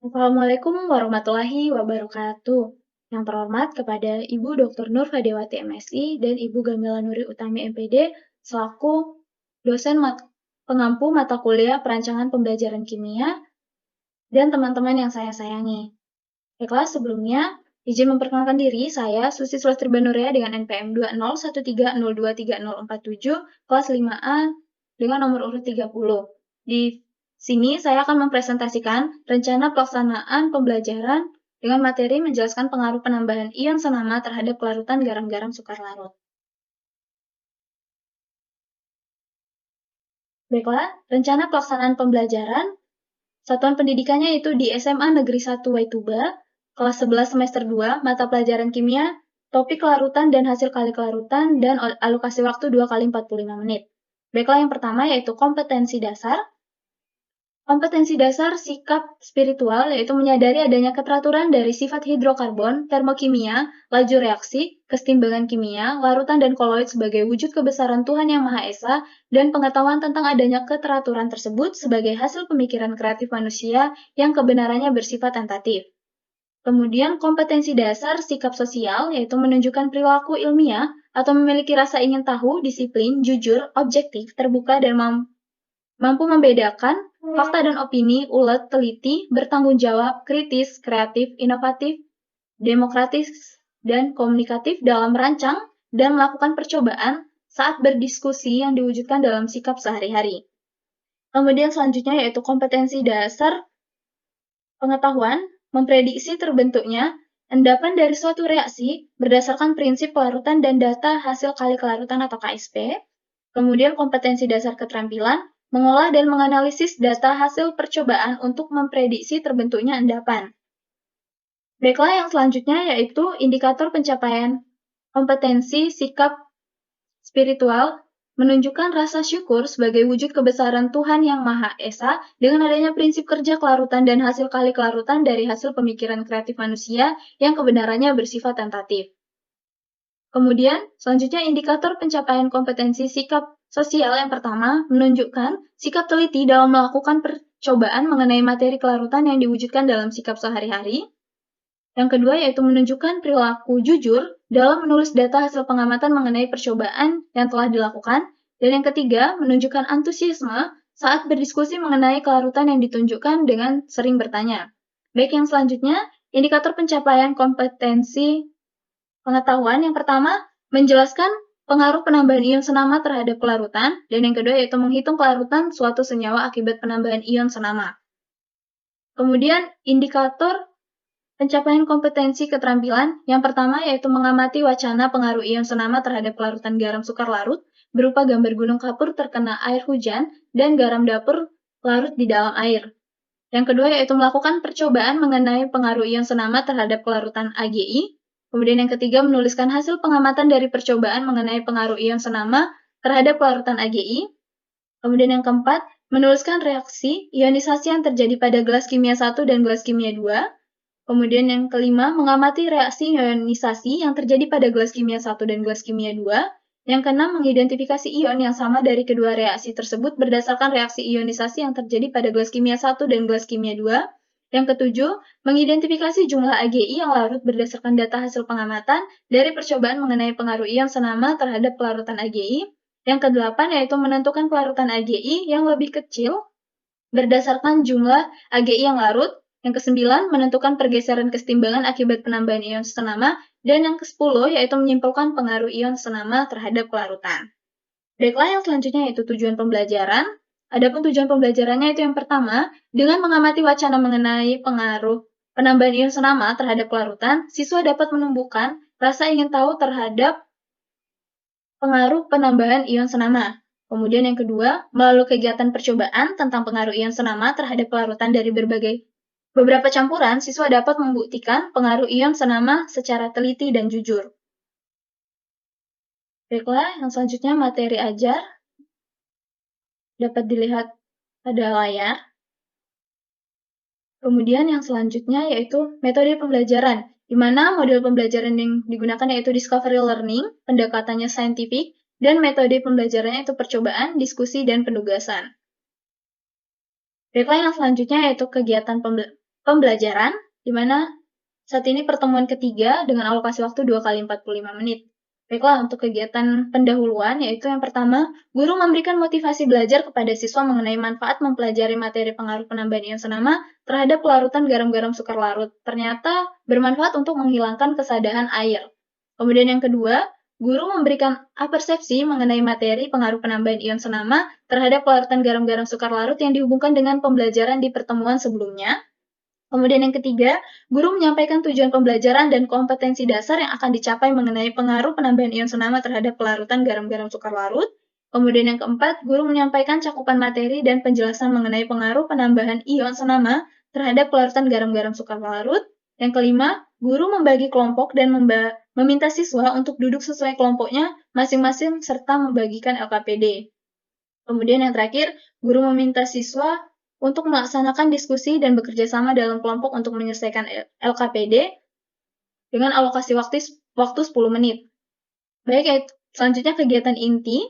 Assalamualaikum warahmatullahi wabarakatuh. Yang terhormat kepada Ibu Dr. Nur Fadewati MSI dan Ibu Gamila Nuri Utami MPD selaku dosen pengampu mata kuliah perancangan pembelajaran kimia dan teman-teman yang saya sayangi. Baiklah, sebelumnya izin memperkenalkan diri, saya Susi Sulastri Banurea dengan NPM 20130230047 kelas 5A dengan nomor urut 30. Di sini saya akan mempresentasikan rencana pelaksanaan pembelajaran dengan materi menjelaskan pengaruh penambahan ion senama terhadap kelarutan garam-garam sukar larut. Baiklah, rencana pelaksanaan pembelajaran satuan pendidikannya yaitu di SMA Negeri 1 Waituba, kelas 11 semester 2, mata pelajaran kimia, topik kelarutan dan hasil kali kelarutan, dan alokasi waktu 2 kali 45 menit. Baiklah, yang pertama yaitu kompetensi dasar. Kompetensi dasar sikap spiritual yaitu menyadari adanya keteraturan dari sifat hidrokarbon, termokimia, laju reaksi, kesetimbangan kimia, larutan dan koloid sebagai wujud kebesaran Tuhan Yang Maha Esa, dan pengetahuan tentang adanya keteraturan tersebut sebagai hasil pemikiran kreatif manusia yang kebenarannya bersifat tentatif. Kemudian kompetensi dasar sikap sosial yaitu menunjukkan perilaku ilmiah atau memiliki rasa ingin tahu, disiplin, jujur, objektif, terbuka, dan mampu membedakan fakta dan opini, ulet, teliti, bertanggung jawab, kritis, kreatif, inovatif, demokratis, dan komunikatif dalam merancang dan melakukan percobaan saat berdiskusi yang diwujudkan dalam sikap sehari-hari. Kemudian selanjutnya yaitu kompetensi dasar pengetahuan, memprediksi terbentuknya endapan dari suatu reaksi berdasarkan prinsip kelarutan dan data hasil kali kelarutan atau KSP. Kemudian kompetensi dasar keterampilan, mengolah dan menganalisis data hasil percobaan untuk memprediksi terbentuknya endapan. Baiklah, yang selanjutnya yaitu indikator pencapaian kompetensi sikap spiritual, menunjukkan rasa syukur sebagai wujud kebesaran Tuhan Yang Maha Esa dengan adanya prinsip kerja kelarutan dan hasil kali kelarutan dari hasil pemikiran kreatif manusia yang kebenarannya bersifat tentatif. Kemudian, selanjutnya indikator pencapaian kompetensi sikap sosial yang pertama menunjukkan sikap teliti dalam melakukan percobaan mengenai materi kelarutan yang diwujudkan dalam sikap sehari-hari. Yang kedua yaitu menunjukkan perilaku jujur dalam menulis data hasil pengamatan mengenai percobaan yang telah dilakukan. Dan yang ketiga, menunjukkan antusiasme saat berdiskusi mengenai kelarutan yang ditunjukkan dengan sering bertanya. Baik, yang selanjutnya, indikator pencapaian kompetensi pengetahuan yang pertama, menjelaskan pengaruh penambahan ion senama terhadap kelarutan, dan yang kedua yaitu menghitung kelarutan suatu senyawa akibat penambahan ion senama. Kemudian, indikator pencapaian kompetensi keterampilan yang pertama yaitu mengamati wacana pengaruh ion senama terhadap kelarutan garam sukar larut berupa gambar gunung kapur terkena air hujan dan garam dapur larut di dalam air. Yang kedua yaitu melakukan percobaan mengenai pengaruh ion senama terhadap kelarutan AgI. Kemudian yang ketiga menuliskan hasil pengamatan dari percobaan mengenai pengaruh ion senama terhadap kelarutan AgI. Kemudian yang keempat, menuliskan reaksi ionisasi yang terjadi pada gelas kimia 1 dan gelas kimia 2. Kemudian yang kelima, mengamati reaksi ionisasi yang terjadi pada gelas kimia 1 dan gelas kimia 2. Yang keenam, mengidentifikasi ion yang sama dari kedua reaksi tersebut berdasarkan reaksi ionisasi yang terjadi pada gelas kimia 1 dan gelas kimia 2. Yang ketujuh, mengidentifikasi jumlah AgI yang larut berdasarkan data hasil pengamatan dari percobaan mengenai pengaruh ion senama terhadap kelarutan AgI. Yang kedelapan, yaitu menentukan kelarutan AgI yang lebih kecil berdasarkan jumlah AgI yang larut. Yang kesembilan, menentukan pergeseran kesetimbangan akibat penambahan ion senama. Dan yang kesepuluh, yaitu menyimpulkan pengaruh ion senama terhadap kelarutan. Baiklah, yang selanjutnya yaitu tujuan pembelajaran. Adapun tujuan pembelajarannya itu yang pertama, dengan mengamati wacana mengenai pengaruh penambahan ion senama terhadap kelarutan, siswa dapat menumbuhkan rasa ingin tahu terhadap pengaruh penambahan ion senama. Kemudian yang kedua, melalui kegiatan percobaan tentang pengaruh ion senama terhadap kelarutan dari beberapa campuran, siswa dapat membuktikan pengaruh ion senama secara teliti dan jujur. Baiklah, yang selanjutnya materi ajar dapat dilihat pada layar. Kemudian yang selanjutnya yaitu metode pembelajaran, di mana model pembelajaran yang digunakan yaitu discovery learning, pendekatannya saintifik, dan metode pembelajarannya itu percobaan, diskusi, dan penugasan. Baiklah, yang selanjutnya yaitu kegiatan pembelajaran, di mana saat ini pertemuan ketiga dengan alokasi waktu 2 kali 45 menit. Baiklah, untuk kegiatan pendahuluan, yaitu yang pertama, guru memberikan motivasi belajar kepada siswa mengenai manfaat mempelajari materi pengaruh penambahan ion senama terhadap pelarutan garam-garam sukar larut. Ternyata bermanfaat untuk menghilangkan kesadahan air. Kemudian yang kedua, guru memberikan apersepsi mengenai materi pengaruh penambahan ion senama terhadap pelarutan garam-garam sukar larut yang dihubungkan dengan pembelajaran di pertemuan sebelumnya. Kemudian yang ketiga, guru menyampaikan tujuan pembelajaran dan kompetensi dasar yang akan dicapai mengenai pengaruh penambahan ion senama terhadap pelarutan garam-garam sukar larut. Kemudian yang keempat, guru menyampaikan cakupan materi dan penjelasan mengenai pengaruh penambahan ion senama terhadap pelarutan garam-garam sukar larut. Yang kelima, guru membagi kelompok dan meminta siswa untuk duduk sesuai kelompoknya masing-masing serta membagikan LKPD. Kemudian yang terakhir, guru meminta siswa untuk melaksanakan diskusi dan bekerja sama dalam kelompok untuk menyelesaikan LKPD dengan alokasi waktu 10 menit. Baik, selanjutnya kegiatan inti.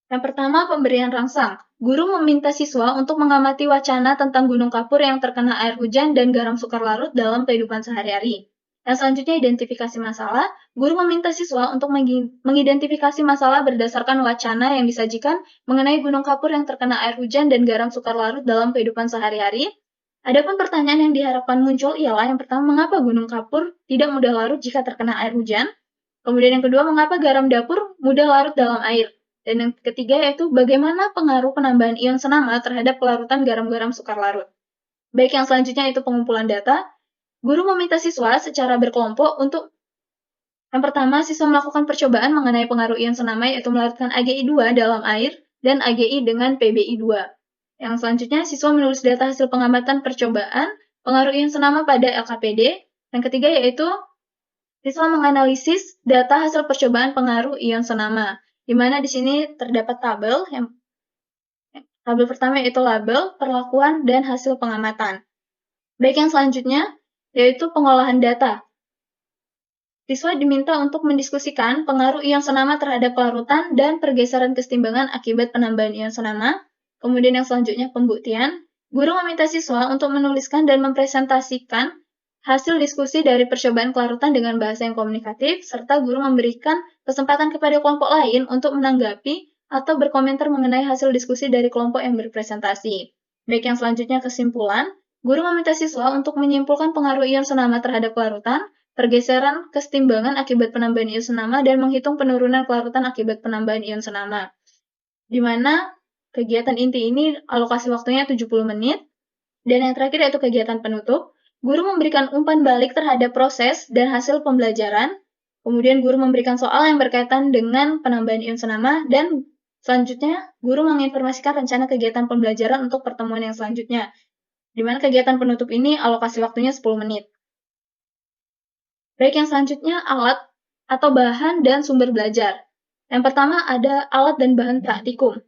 Yang pertama, pemberian rangsang. Guru meminta siswa untuk mengamati wacana tentang gunung kapur yang terkena air hujan dan garam sukar larut dalam kehidupan sehari-hari. Yang selanjutnya, identifikasi masalah. Guru meminta siswa untuk mengidentifikasi masalah berdasarkan wacana yang disajikan mengenai gunung kapur yang terkena air hujan dan garam sukar larut dalam kehidupan sehari-hari. Adapun pertanyaan yang diharapkan muncul ialah yang pertama, mengapa gunung kapur tidak mudah larut jika terkena air hujan? Kemudian yang kedua, mengapa garam dapur mudah larut dalam air? Dan yang ketiga yaitu bagaimana pengaruh penambahan ion senama terhadap pelarutan garam-garam sukar larut. Baik, yang selanjutnya itu pengumpulan data. Guru meminta siswa secara berkelompok untuk yang pertama, siswa melakukan percobaan mengenai pengaruh ion senama yaitu melarutkan AgI2 dalam air dan AgI dengan PbI2. Yang selanjutnya, siswa menulis data hasil pengamatan percobaan pengaruh ion senama pada LKPD. Yang ketiga yaitu siswa menganalisis data hasil percobaan pengaruh ion senama, di mana di sini terdapat tabel. Tabel pertama yaitu label, perlakuan, dan hasil pengamatan. Baik, yang selanjutnya yaitu pengolahan data. Siswa diminta untuk mendiskusikan pengaruh ion senama terhadap pelarutan dan pergeseran kesetimbangan akibat penambahan ion senama. Kemudian yang selanjutnya pembuktian. Guru meminta siswa untuk menuliskan dan mempresentasikan hasil diskusi dari percobaan kelarutan dengan bahasa yang komunikatif, serta guru memberikan kesempatan kepada kelompok lain untuk menanggapi atau berkomentar mengenai hasil diskusi dari kelompok yang berpresentasi. Baik, yang selanjutnya kesimpulan. Guru meminta siswa untuk menyimpulkan pengaruh ion senama terhadap kelarutan, pergeseran kesetimbangan akibat penambahan ion senama, dan menghitung penurunan kelarutan akibat penambahan ion senama. Di mana kegiatan inti ini alokasi waktunya 70 menit. Dan yang terakhir yaitu kegiatan penutup. Guru memberikan umpan balik terhadap proses dan hasil pembelajaran. Kemudian guru memberikan soal yang berkaitan dengan penambahan ion senama. Dan selanjutnya, guru menginformasikan rencana kegiatan pembelajaran untuk pertemuan yang selanjutnya. Di mana kegiatan penutup ini alokasi waktunya 10 menit. Baik, yang selanjutnya alat atau bahan dan sumber belajar. Yang pertama ada alat dan bahan praktikum.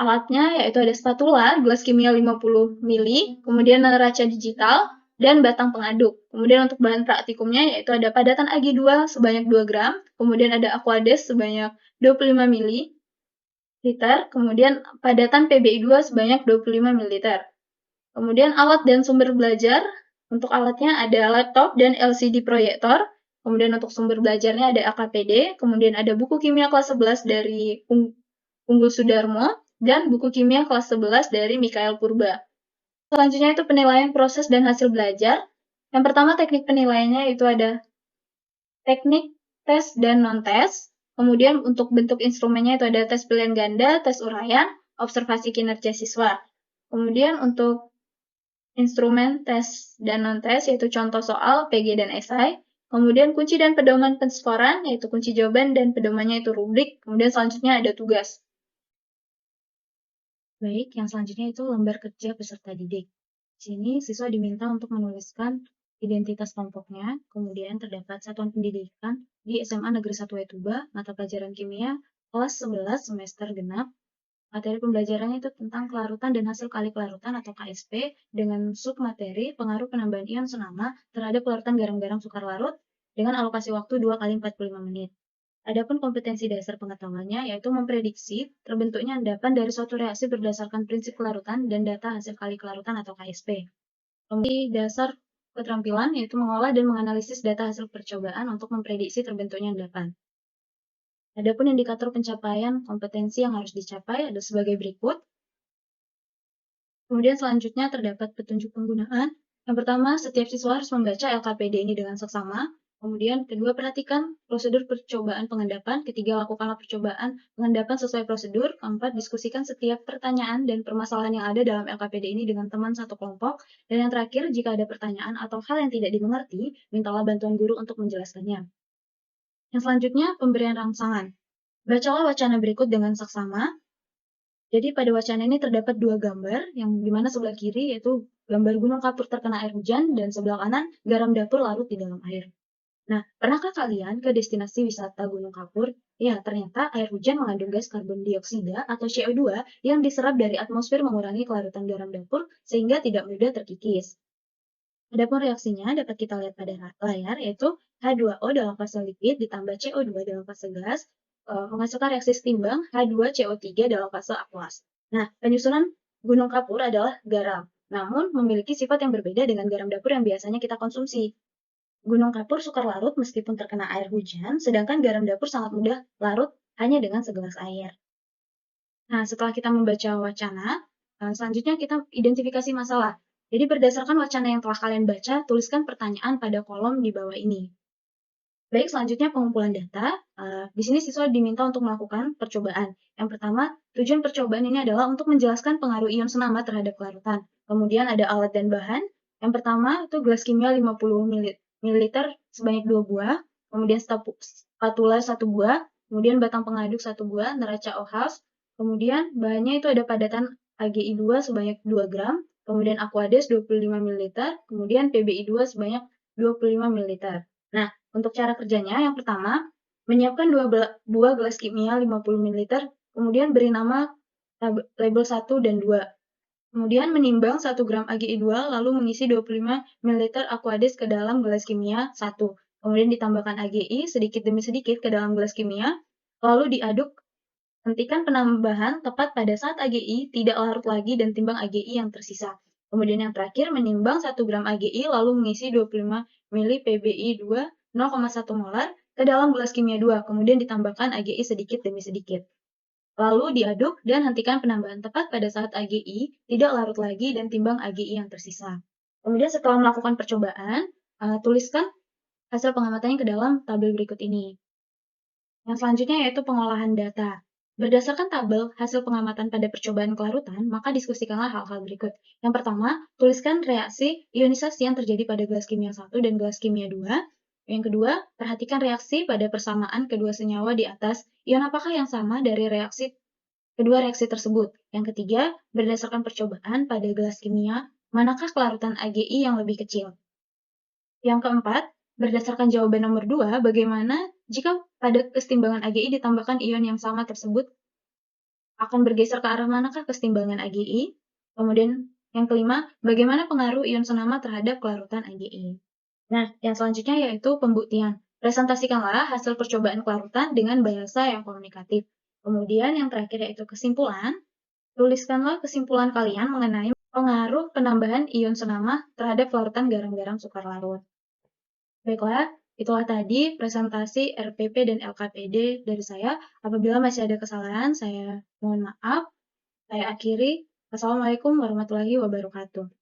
Alatnya yaitu ada spatula, gelas kimia 50 ml, kemudian neraca digital, dan batang pengaduk. Kemudian untuk bahan praktikumnya yaitu ada padatan Ag2 sebanyak 2 gram, kemudian ada aquades sebanyak 25 ml, kemudian padatan PbI2 sebanyak 25 ml. Kemudian alat dan sumber belajar. Untuk alatnya ada laptop dan LCD proyektor. Kemudian untuk sumber belajarnya ada LKPD. Kemudian ada buku kimia kelas 11 dari Unggul Sudarmo. Dan buku kimia kelas 11 dari Mikael Purba. Selanjutnya itu penilaian proses dan hasil belajar. Yang pertama teknik penilaiannya itu ada teknik tes dan non-tes. Kemudian untuk bentuk instrumennya itu ada tes pilihan ganda, tes uraian, observasi kinerja siswa. Kemudian untuk instrumen tes dan non-tes yaitu contoh soal, PG dan esai. Kemudian kunci dan pedoman penskoran yaitu kunci jawaban dan pedomannya itu rubrik. Kemudian selanjutnya ada tugas. Baik, yang selanjutnya itu lembar kerja peserta didik. Di sini siswa diminta untuk menuliskan identitas kelompoknya, kemudian terdapat satuan pendidikan di SMA Negeri 1 Wetuba, mata pelajaran kimia, kelas 11 semester genap. Materi pembelajarannya itu tentang kelarutan dan hasil kali kelarutan atau KSP dengan submateri pengaruh penambahan ion senama terhadap kelarutan garam-garam sukar larut dengan alokasi waktu 2 kali 45 menit. Adapun kompetensi dasar pengetahuannya yaitu memprediksi terbentuknya endapan dari suatu reaksi berdasarkan prinsip kelarutan dan data hasil kali kelarutan atau KSP. Kemudian dasar keterampilan yaitu mengolah dan menganalisis data hasil percobaan untuk memprediksi terbentuknya endapan. Adapun indikator pencapaian kompetensi yang harus dicapai ada sebagai berikut. Kemudian selanjutnya terdapat petunjuk penggunaan. Yang pertama, setiap siswa harus membaca LKPD ini dengan seksama. Kemudian kedua, perhatikan prosedur percobaan pengendapan. Ketiga, lakukanlah percobaan pengendapan sesuai prosedur. Keempat, diskusikan setiap pertanyaan dan permasalahan yang ada dalam LKPD ini dengan teman satu kelompok. Dan yang terakhir, jika ada pertanyaan atau hal yang tidak dimengerti, mintalah bantuan guru untuk menjelaskannya. Yang selanjutnya, pemberian rangsangan. Bacalah wacana berikut dengan seksama. Jadi pada wacana ini terdapat dua gambar, yang dimana sebelah kiri yaitu gambar gunung kapur terkena air hujan, dan sebelah kanan garam dapur larut di dalam air. Nah, pernahkah kalian ke destinasi wisata Gunung Kapur? Ya, ternyata air hujan mengandung gas karbon dioksida atau CO2 yang diserap dari atmosfer mengurangi kelarutan garam dapur sehingga tidak mudah terkikis. Adapun reaksinya dapat kita lihat pada layar, yaitu H2O dalam fase lipid ditambah CO2 dalam fase gas, menghasilkan reaksi setimbang H2CO3 dalam fase aqueous. Nah, penyusunan gunung kapur adalah garam, namun memiliki sifat yang berbeda dengan garam dapur yang biasanya kita konsumsi. Gunung kapur sukar larut meskipun terkena air hujan, sedangkan garam dapur sangat mudah larut hanya dengan segelas air. Nah, setelah kita membaca wacana, selanjutnya kita identifikasi masalah. Jadi berdasarkan wacana yang telah kalian baca, tuliskan pertanyaan pada kolom di bawah ini. Baik, selanjutnya pengumpulan data. Di sini siswa diminta untuk melakukan percobaan. Yang pertama, tujuan percobaan ini adalah untuk menjelaskan pengaruh ion senama terhadap kelarutan. Kemudian ada alat dan bahan. Yang pertama itu gelas kimia 50 ml sebanyak 2 buah, kemudian spatula 1 buah, kemudian batang pengaduk 1 buah, neraca OH, kemudian bahannya itu ada padatan AgI2 sebanyak 2 gram, kemudian Aquades 25 ml, kemudian PbI2 sebanyak 25 ml. Nah, untuk cara kerjanya, yang pertama, menyiapkan 2 buah gelas kimia 50 ml, kemudian beri nama label 1 dan 2. Kemudian menimbang 1 gram AgI2, lalu mengisi 25 ml Aquades ke dalam gelas kimia 1. Kemudian ditambahkan AgI sedikit demi sedikit ke dalam gelas kimia, lalu diaduk. Hentikan penambahan tepat pada saat AgI tidak larut lagi dan timbang AgI yang tersisa. Kemudian yang terakhir, menimbang 1 gram AgI lalu mengisi 25 ml PbI2 0,1 molar ke dalam gelas kimia 2, kemudian ditambahkan AgI sedikit demi sedikit. Lalu diaduk dan hentikan penambahan tepat pada saat AgI tidak larut lagi dan timbang AgI yang tersisa. Kemudian setelah melakukan percobaan, tuliskan hasil pengamatannya ke dalam tabel berikut ini. Yang selanjutnya yaitu pengolahan data. Berdasarkan tabel hasil pengamatan pada percobaan kelarutan, maka diskusikanlah hal-hal berikut. Yang pertama, tuliskan reaksi ionisasi yang terjadi pada gelas kimia 1 dan gelas kimia 2. Yang kedua, perhatikan reaksi pada persamaan kedua senyawa di atas. Ion apakah yang sama dari kedua reaksi tersebut? Yang ketiga, berdasarkan percobaan pada gelas kimia, manakah kelarutan AgI yang lebih kecil? Yang keempat, berdasarkan jawaban nomor 2, bagaimana jika pada kesetimbangan AgI ditambahkan ion yang sama tersebut akan bergeser ke arah manakah kesetimbangan AgI? Kemudian yang kelima, bagaimana pengaruh ion senama terhadap kelarutan AgI? Nah, yang selanjutnya yaitu pembuktian. Presentasikanlah hasil percobaan kelarutan dengan bahasa yang komunikatif. Kemudian yang terakhir yaitu kesimpulan. Tuliskanlah kesimpulan kalian mengenai pengaruh penambahan ion senama terhadap kelarutan garam-garam sukar larut. Baiklah, itulah tadi presentasi RPP dan LKPD dari saya. Apabila masih ada kesalahan, saya mohon maaf. Saya akhiri. Wassalamualaikum warahmatullahi wabarakatuh.